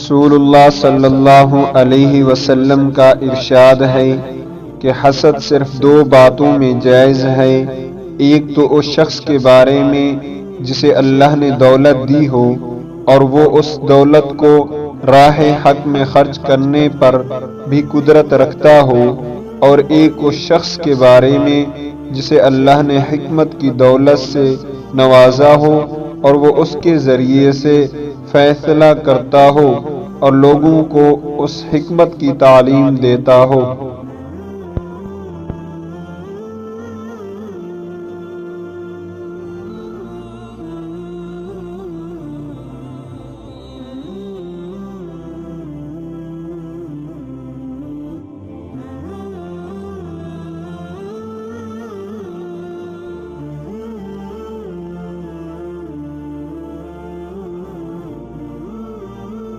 رسول اللہ صلی اللہ علیہ وسلم کا ارشاد ہے کہ حسد صرف دو باتوں میں جائز ہے، ایک تو اس شخص کے بارے میں جسے اللہ نے دولت دی ہو اور وہ اس دولت کو راہ حق میں خرچ کرنے پر بھی قدرت رکھتا ہو، اور ایک اس شخص کے بارے میں جسے اللہ نے حکمت کی دولت سے نوازا ہو اور وہ اس کے ذریعے سے فیصلہ کرتا ہو اور لوگوں کو اس حکمت کی تعلیم دیتا ہو۔